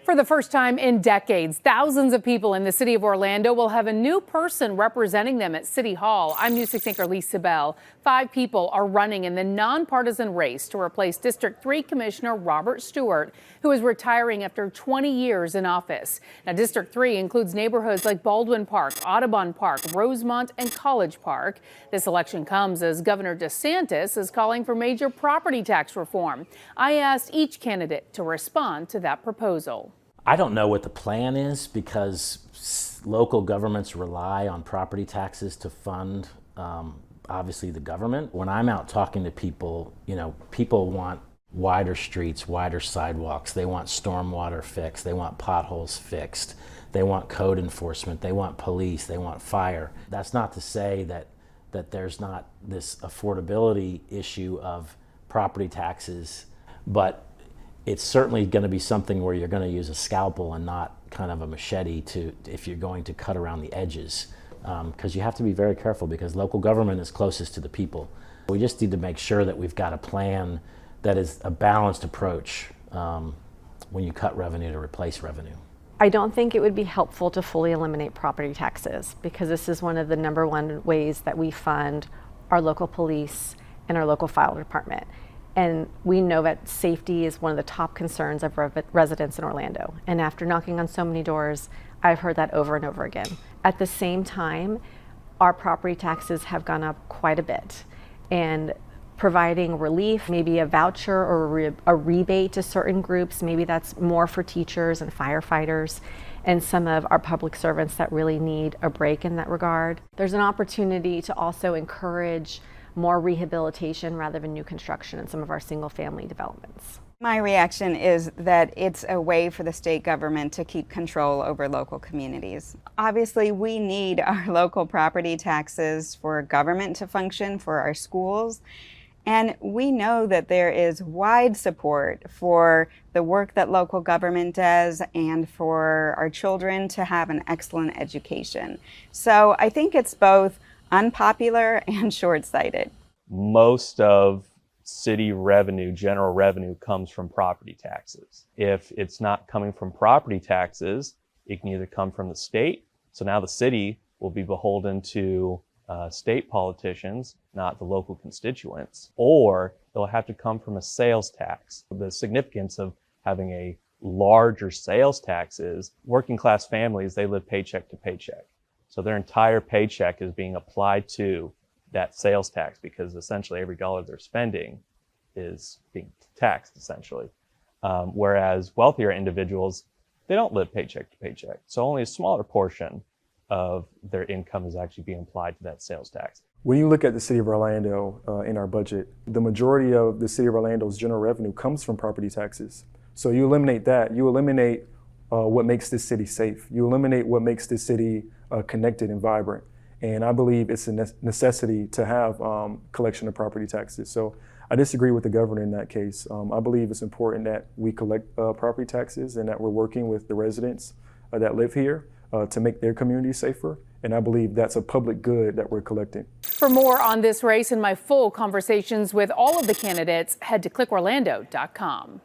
For the first time in decades, thousands of people in the city of Orlando will have a new person representing them at City Hall. I'm News 6 anchor Lisa Bell. 5 people are running in the nonpartisan race to replace District 3 Commissioner Robert Stewart, who is retiring after 20 years in office. Now, District 3 includes neighborhoods like Baldwin Park, Audubon Park, Rosemont, and College Park. This election comes as Governor DeSantis is calling for major property tax reform. I asked each candidate to respond to that proposal. I don't know what the plan is because local governments rely on property taxes to fund, obviously, the government. When I'm out talking to people, people want wider streets, wider sidewalks. They want stormwater fixed. They want potholes fixed. They want code enforcement. They want police. They want fire. That's not to say that there's not this affordability issue of property taxes, but it's certainly going to be something where you're going to use a scalpel and not kind of a machete if you're going to cut around the edges, because you have to be very careful because local government is closest to the people. We just need to make sure that we've got a plan that is a balanced approach when you cut revenue to replace revenue. I don't think it would be helpful to fully eliminate property taxes because this is one of the #1 ways that we fund our local police and our local fire department. And we know that safety is one of the top concerns of residents in Orlando. And after knocking on so many doors, I've heard that over and over again. At the same time, our property taxes have gone up quite a bit. And providing relief, maybe a voucher or a rebate to certain groups, maybe that's more for teachers and firefighters and some of our public servants that really need a break in that regard. There's an opportunity to also encourage more rehabilitation rather than new construction in some of our single-family developments. My reaction is that it's a way for the state government to keep control over local communities. Obviously, we need our local property taxes for government to function, for our schools, and we know that there is wide support for the work that local government does and for our children to have an excellent education. So I think it's both unpopular and short-sighted. Most of city revenue, general revenue, comes from property taxes. If it's not coming from property taxes, it can either come from the state. So now the city will be beholden to state politicians, not the local constituents, or it'll have to come from a sales tax. The significance of having a larger sales tax is working class families, they live paycheck to paycheck. So their entire paycheck is being applied to that sales tax because essentially every dollar they're spending is being taxed essentially. Whereas wealthier individuals, they don't live paycheck to paycheck. So only a smaller portion of their income is actually being applied to that sales tax. When you look at the city of Orlando in our budget, the majority of the city of Orlando's general revenue comes from property taxes. So you eliminate that, you eliminate what makes this city safe. You eliminate what makes this city connected and vibrant. And I believe it's a necessity to have collection of property taxes. So I disagree with the governor in that case. I believe it's important that we collect property taxes and that we're working with the residents that live here to make their community safer. And I believe that's a public good that we're collecting. For more on this race and my full conversations with all of the candidates, head to clickorlando.com.